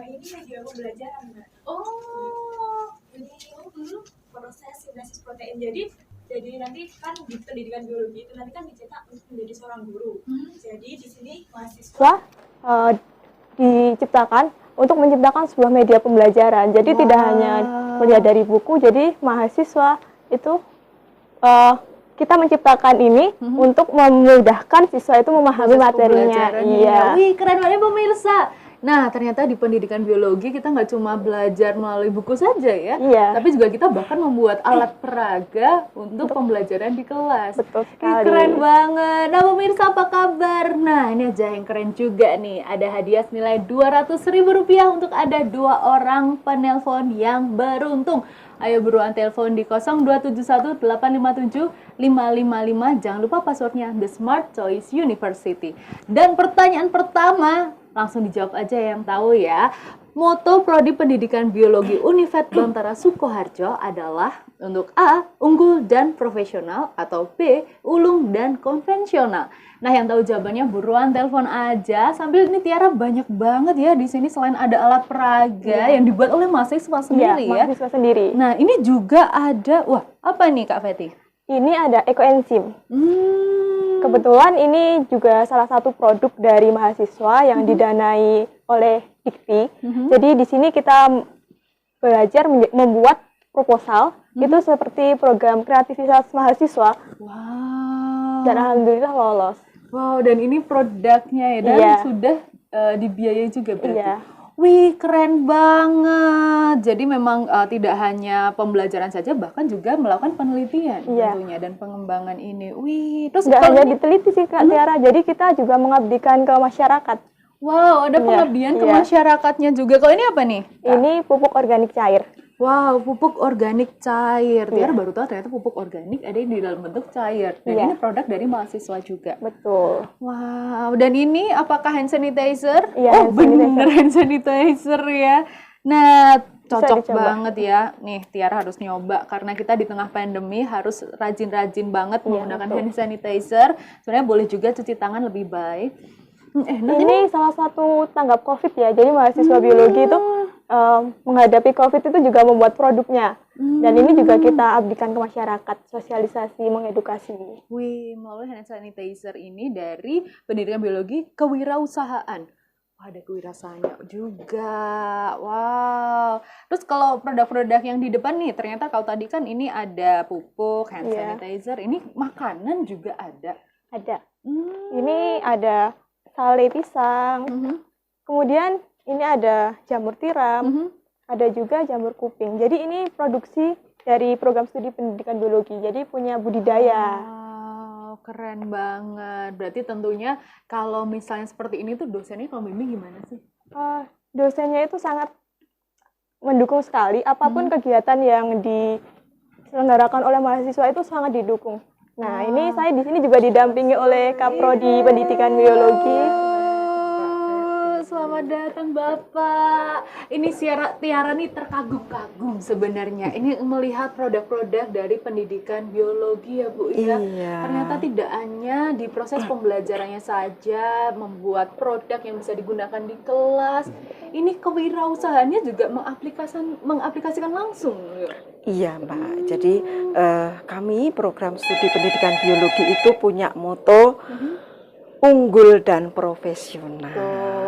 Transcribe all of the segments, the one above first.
Ini media pembelajaran, Mbak. Ini dulu proses sintesis protein. Jadi nanti kan di pendidikan biologi itu nanti kan dicetak untuk menjadi seorang guru. Jadi di sini mahasiswa diciptakan untuk menciptakan sebuah media pembelajaran. Jadi tidak hanya kuliah dari buku, jadi mahasiswa itu kita menciptakan ini untuk memudahkan siswa itu memahami materinya. Iya. Wih, keren banget pemirsa. Nah, ternyata di pendidikan biologi kita nggak cuma belajar melalui buku saja ya, tapi juga kita bahkan membuat alat peraga untuk pembelajaran di kelas. Betul sekali. Keren banget. Nah, pemirsa apa kabar? Nah, ini aja yang keren juga nih. Ada hadiah senilai Rp200.000 untuk ada 2 orang penelpon yang beruntung. Ayo buruan telepon di 0271 857 555. Jangan lupa passwordnya The Smart Choice University. Dan pertanyaan pertama, langsung dijawab aja yang tahu ya. Moto Prodi Pendidikan Biologi Univet Bantara Sukoharjo adalah untuk A, unggul dan profesional, atau B, ulung dan konvensional. Nah, yang tahu jawabannya buruan telepon aja. Sambil ini Tiara banyak banget ya di sini selain ada alat peraga yang dibuat oleh mahasiswa sendiri ya. Mahasiswa sendiri. Nah, ini juga ada, wah, apa nih Kak Feti? Ini ada ekoenzim. Kebetulan ini juga salah satu produk dari mahasiswa yang didanai oleh Dikti. Jadi di sini kita belajar membuat proposal, itu seperti program kreativitas mahasiswa. Wow. Dan alhamdulillah lolos. Wow, dan ini produknya ya, dan sudah dibiayai juga berarti. Iya. Wih, keren banget. Jadi memang tidak hanya pembelajaran saja, bahkan juga melakukan penelitian tentunya dan pengembangan ini. Wih, terus nggak hanya diteliti sih Kak Tiara, jadi kita juga mengabdikan ke masyarakat. Wow, ada pengabdian ke masyarakatnya juga. Kalau ini apa nih? Ini pupuk organik cair. Wow, pupuk organik cair. Tiara baru tahu ternyata pupuk organik ada di dalam bentuk cair. Dan ini produk dari mahasiswa juga. Betul. Wow, dan ini apakah hand sanitizer? Iya, bener hand sanitizer ya. Nah, cocok banget ya. Nih, Tiara harus nyoba karena kita di tengah pandemi harus rajin-rajin banget menggunakan hand sanitizer. Sebenarnya boleh juga cuci tangan lebih baik. Ini salah satu tanggap COVID ya. Jadi mahasiswa biologi itu menghadapi COVID itu juga membuat produknya. Dan ini juga kita abdikan ke masyarakat, sosialisasi, mengedukasi. Wih, melalui hand sanitizer ini dari pendidikan biologi kewirausahaan. Wah, ada kewirausahaannya juga. Wow. Terus kalau produk-produk yang di depan nih, ternyata kalau tadi kan ini ada pupuk, hand sanitizer. Ini makanan juga ada. Ada. Ini ada sale pisang, kemudian ini ada jamur tiram, ada juga jamur kuping. Jadi ini produksi dari program studi pendidikan biologi, jadi punya budidaya. Wow, keren banget. Berarti tentunya kalau misalnya seperti ini tuh dosennya kalau bimbing gimana sih? Dosennya itu sangat mendukung sekali, apapun kegiatan yang diselenggarakan oleh mahasiswa itu sangat didukung. Nah, ini saya di sini juga didampingi oleh Kaprodi Pendidikan Biologi. Selamat datang Bapak. Ini Tiara nih terkagum-kagum sebenarnya. Ini melihat produk-produk dari pendidikan biologi ya Bu ya. Ternyata tidak hanya di proses pembelajarannya saja membuat produk yang bisa digunakan di kelas. Ini kewirausahaannya juga mengaplikasikan langsung. Iya Mbak, jadi kami program studi pendidikan biologi itu punya moto unggul dan profesional.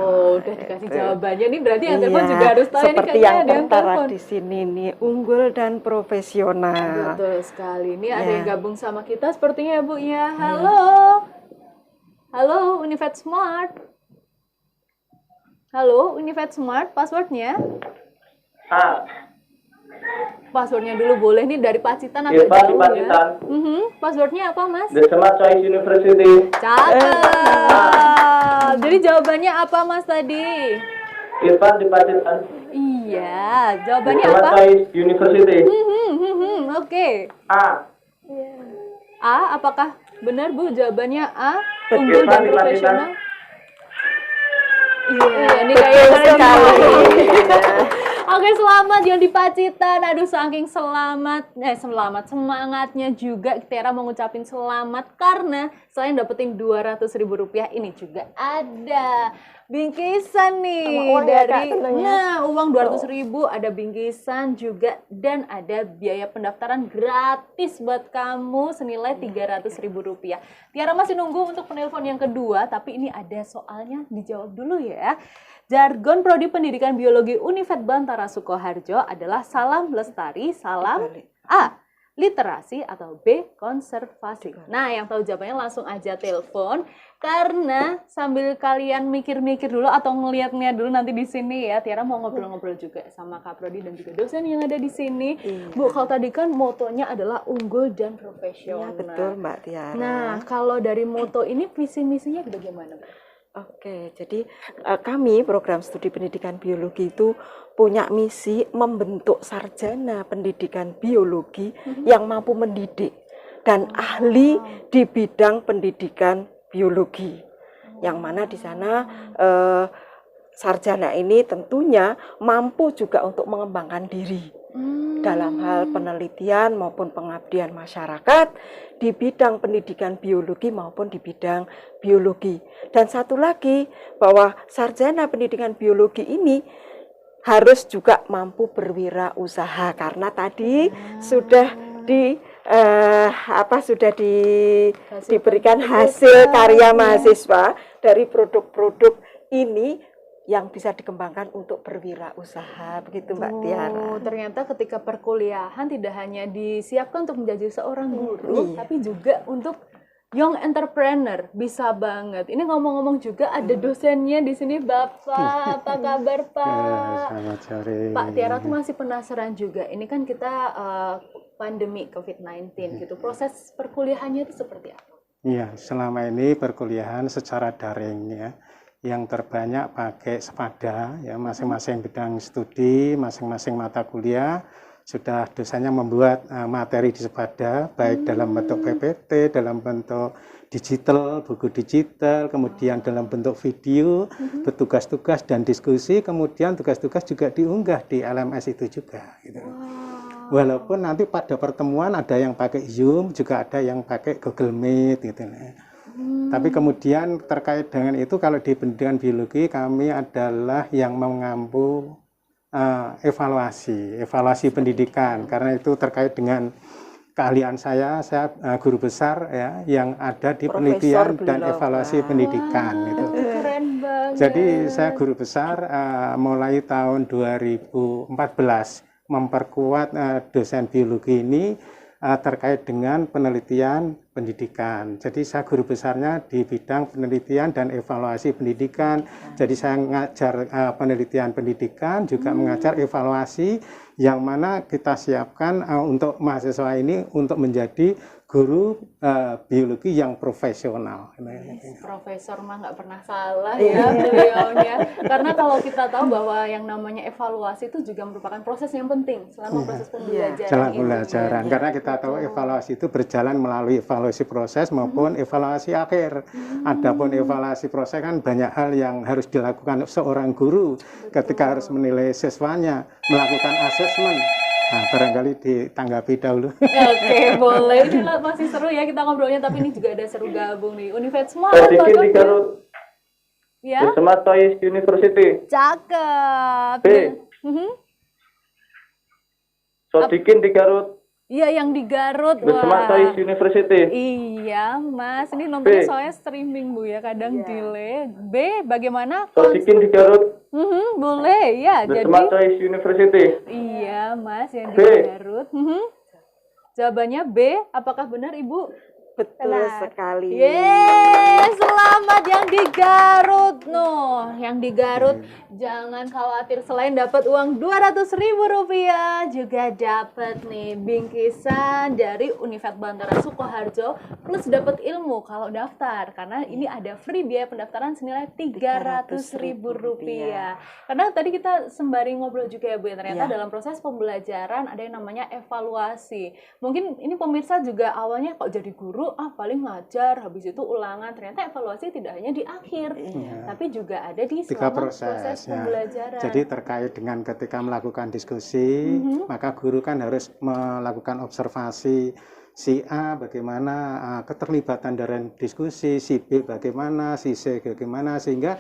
Oh, udah dikasih jawabannya nih, berarti yang telepon juga harus tahu seperti ini yang ada tertera di sini nih, unggul dan profesional. Betul sekali. Ini ada yang gabung sama kita sepertinya ya Bu ya. Halo. Halo, Univet Smart. Halo, Univet Smart, passwordnya? Passwordnya dulu boleh nih dari Pacitan atau jauh ya? Passwordnya apa Mas? The Smart Choice University. Cakep. Jadi jawabannya apa Mas tadi? Irfan di Pacitan. Iya, jawabannya The Smart apa? Choice University. Oke. A, apakah benar Bu jawabannya A? Unggul dan profesional? Iya, ini kayaknya sekali. Oke, selamat yang di Pacitan. Aduh, saking semangatnya juga Tiara mau ngucapin selamat karena selain dapetin Rp200.000 ini juga ada bingkisan nih Sama uang ya, Kak, dari tentunya. uang 200.000, ada bingkisan juga, dan ada biaya pendaftaran gratis buat kamu senilai 300.000 rupiah. Tiara masih nunggu untuk penelpon yang kedua, tapi ini ada soalnya, dijawab dulu ya. Jargon Prodi Pendidikan Biologi Univet Bantara Sukoharjo adalah salam lestari, salam A. literasi, atau B. konservasi. Nah, yang tahu jawabannya langsung aja telepon, karena sambil kalian mikir-mikir dulu atau ngeliat-ngeliat dulu nanti di sini ya, Tiara mau ngobrol-ngobrol juga sama Kak Prodi dan juga dosen yang ada di sini. Bu, kalau tadi kan motonya adalah unggul dan profesional. Iya, betul Mbak Tiara. Nah, kalau dari moto ini visi-misinya bagaimana, Bu? Oke, jadi kami program studi pendidikan biologi itu punya misi membentuk sarjana pendidikan biologi yang mampu mendidik dan ahli di bidang pendidikan biologi. Yang mana di sana sarjana ini tentunya mampu juga untuk mengembangkan diri dalam hal penelitian maupun pengabdian masyarakat di bidang pendidikan biologi maupun di bidang biologi. Dan satu lagi, bahwa sarjana pendidikan biologi ini harus juga mampu berwirausaha, karena tadi sudah diberikan hasil karya mahasiswa dari produk-produk ini yang bisa dikembangkan untuk berwirausaha, begitu Mbak Tiara. Ternyata ketika perkuliahan tidak hanya disiapkan untuk menjadi seorang guru, tapi juga untuk young entrepreneur. Bisa banget. Ini ngomong-ngomong juga ada dosennya di sini, Bapak. Apa kabar, Pak? Selamat sore. Pak, Tiara tuh masih penasaran juga. Ini kan kita pandemi COVID-19 gitu. Proses perkuliahannya itu seperti apa? Iya, selama ini perkuliahan secara daring ya. Yang terbanyak pakai Sepada ya, masing-masing bidang studi, masing-masing mata kuliah sudah dosennya membuat materi di Sepada, baik dalam bentuk PPT, dalam bentuk digital, buku digital, kemudian dalam bentuk video, bertugas-tugas dan diskusi, kemudian tugas-tugas juga diunggah di LMS itu juga gitu. Walaupun nanti pada pertemuan ada yang pakai Zoom, juga ada yang pakai Google Meet gitu. Tapi kemudian terkait dengan itu, kalau di pendidikan biologi kami adalah yang mengampu evaluasi pendidikan, karena itu terkait dengan keahlian saya guru besar ya, yang ada di penelitian dan evaluasi pendidikan itu. Keren banget. Jadi saya guru besar mulai tahun 2014 memperkuat dosen biologi ini terkait dengan penelitian pendidikan. Jadi saya guru besarnya di bidang penelitian dan evaluasi pendidikan. Jadi saya mengajar penelitian pendidikan, juga mengajar evaluasi, yang mana kita siapkan untuk mahasiswa ini untuk menjadi guru biologi yang profesional. Profesor mah nggak pernah salah ya beliaunya. Karena kalau kita tahu bahwa yang namanya evaluasi itu juga merupakan proses yang penting selama proses pembelajaran. Selama pembelajaran, karena kita tahu evaluasi itu berjalan melalui evaluasi proses maupun evaluasi akhir. Adapun evaluasi proses kan banyak hal yang harus dilakukan seorang guru ketika harus menilai siswanya, melakukan asesmen. Nah, barangkali ditanggapi dahulu. Oke, boleh. Ini masih seru ya kita ngobrolnya, tapi ini juga ada seru gabung nih. Univet semua Sodikin di Garut. ya. Bersama Toys University. Cakep. B. Sodikin di Garut. Iya, yang di Garut. Bersama Toys University. Iya, Mas. Ini nontonnya B. soalnya streaming, Bu ya. Kadang delay. B, bagaimana? Sodikin di Garut. Boleh, ya. Bersama Jadi Toys University. iya, Mas, yang di B. Garut. Jawabannya B. Apakah benar, Ibu? Betul sekali. Yeay, selamat yang di Garut. Yang di Garut jangan khawatir, selain dapat uang 200.000 rupiah, juga dapat nih bingkisan dari Univet Bantara Sukoharjo, plus dapat ilmu kalau daftar, karena ini ada free biaya pendaftaran senilai 300.000 rupiah. Karena tadi kita sembari ngobrol juga ya Bu, ya, ternyata dalam proses pembelajaran ada yang namanya evaluasi. Mungkin ini pemirsa juga awalnya kok jadi guru, paling ngajar, habis itu ulangan. Ternyata evaluasi tidak hanya di akhir, tapi juga ada di selama proses pembelajaran. Jadi terkait dengan ketika melakukan diskusi, maka guru kan harus melakukan observasi si A bagaimana keterlibatan dalam diskusi, si B bagaimana, si C bagaimana, sehingga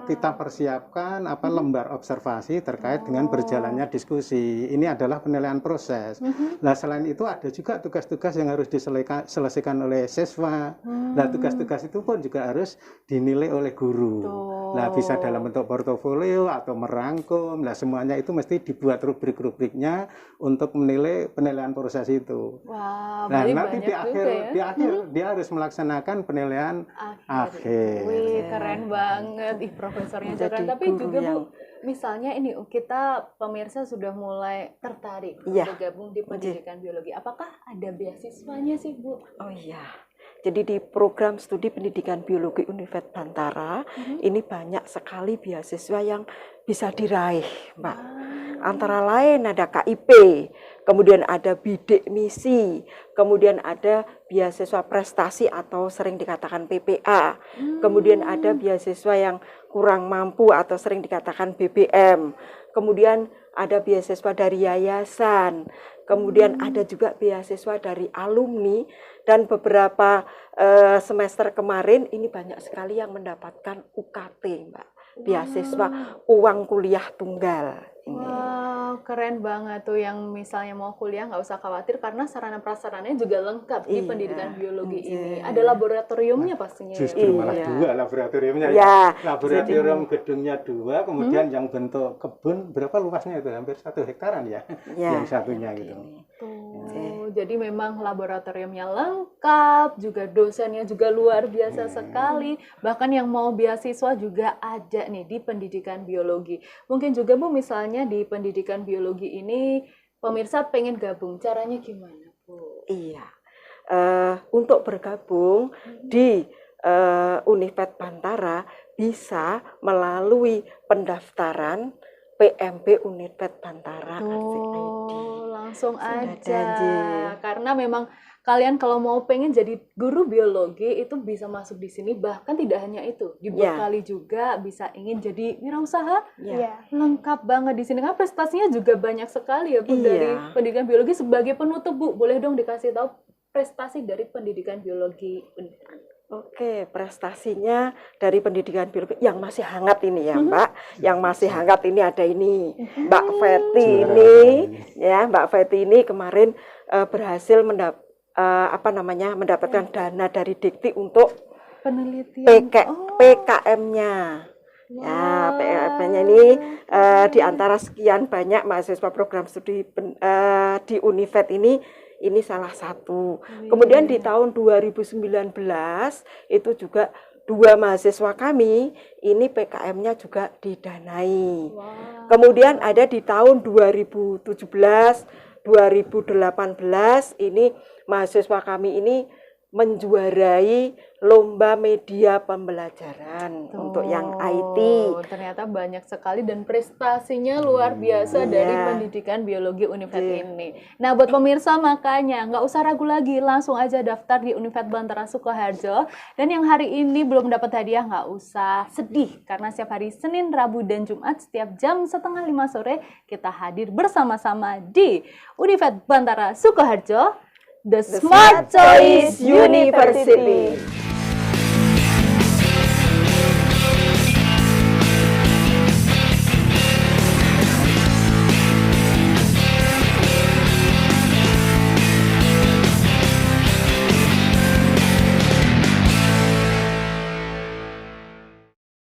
kita persiapkan lembar observasi terkait dengan berjalannya diskusi. Ini adalah penilaian proses. Nah, selain itu ada juga tugas-tugas yang harus diselesaikan oleh siswa. Nah, tugas-tugas itu pun juga harus dinilai oleh guru. Nah, bisa dalam bentuk portofolio atau merangkum. Nah, semuanya itu mesti dibuat rubrik-rubriknya untuk menilai penilaian proses itu. Wah, Nah, berarti nanti banyak di akhir dia harus melaksanakan penilaian akhir. Wih, keren banget. Ih, profesornya Jadi keren. Tapi guru juga Bu, yang- misalnya ini kita pemirsa sudah mulai tertarik Iya. bergabung di pendidikan biologi. Apakah ada beasiswanya sih, Bu? Oh iya. Jadi di program studi pendidikan biologi Univet Bantara ini banyak sekali beasiswa yang bisa diraih, Mbak. Antara lain ada KIP, kemudian ada bidik misi, kemudian ada beasiswa prestasi atau sering dikatakan PPA, kemudian ada beasiswa yang kurang mampu atau sering dikatakan BBM, kemudian ada beasiswa dari yayasan, kemudian ada juga beasiswa dari alumni, dan beberapa semester kemarin ini banyak sekali yang mendapatkan UKT, Mbak. Beasiswa uang kuliah tunggal. Wow, keren banget tuh yang misalnya mau kuliah nggak usah khawatir karena sarana prasarananya juga lengkap di Iya, pendidikan biologi ini. iya. Ada laboratoriumnya pastinya. Justru malah Iya. 2 laboratoriumnya. Ya, Laboratorium gedungnya 2, kemudian yang bentuk kebun berapa luasnya itu? Hampir 1 hektaran ya. Ya, Yang satunya gitu. Tuh, jadi memang laboratoriumnya lengkap, juga dosennya juga luar biasa sekali. Bahkan yang mau beasiswa juga ada nih di pendidikan biologi. Mungkin juga Bu, misalnya di pendidikan biologi ini pemirsa pengen gabung, caranya gimana Bu? Iya. Untuk bergabung di Univet Bantara bisa melalui pendaftaran PMB Univet Bantara RCID. Langsung Sudah aja. janji. Karena memang kalian kalau mau pengen jadi guru biologi itu bisa masuk di sini. Bahkan tidak hanya itu, dibekali juga bisa ingin jadi wirausaha. Ya. Lengkap banget di sini. Karena prestasinya juga banyak sekali ya Bu Iya. dari pendidikan biologi. Sebagai penutup Bu, boleh dong dikasih tahu prestasi dari pendidikan biologi. Oke, prestasinya dari pendidikan biologi yang masih hangat ini ya, Mbak. Yang masih hangat ini ada ini, Mbak Feti ini, ya, Mbak Feti ini kemarin berhasil mendapatkan dana dari Dikti untuk Penelitian. PKM-nya. Ya, PKM-nya ini di antara sekian banyak mahasiswa program studi di Univet ini salah satu. Kemudian di tahun 2019 itu juga 2 mahasiswa kami ini PKM-nya juga didanai. Kemudian ada di tahun 2017, 2018 ini mahasiswa kami ini menjuarai lomba media pembelajaran untuk yang IT. Ternyata banyak sekali dan prestasinya luar biasa dari pendidikan biologi Univet ini. Nah, buat pemirsa makanya nggak usah ragu lagi, langsung aja daftar di Univet Bantara Sukoharjo. Dan yang hari ini belum dapat hadiah nggak usah sedih karena setiap hari Senin, Rabu, dan Jumat setiap jam 4:30 sore kita hadir bersama-sama di Univet Bantara Sukoharjo. The Smart Choice University.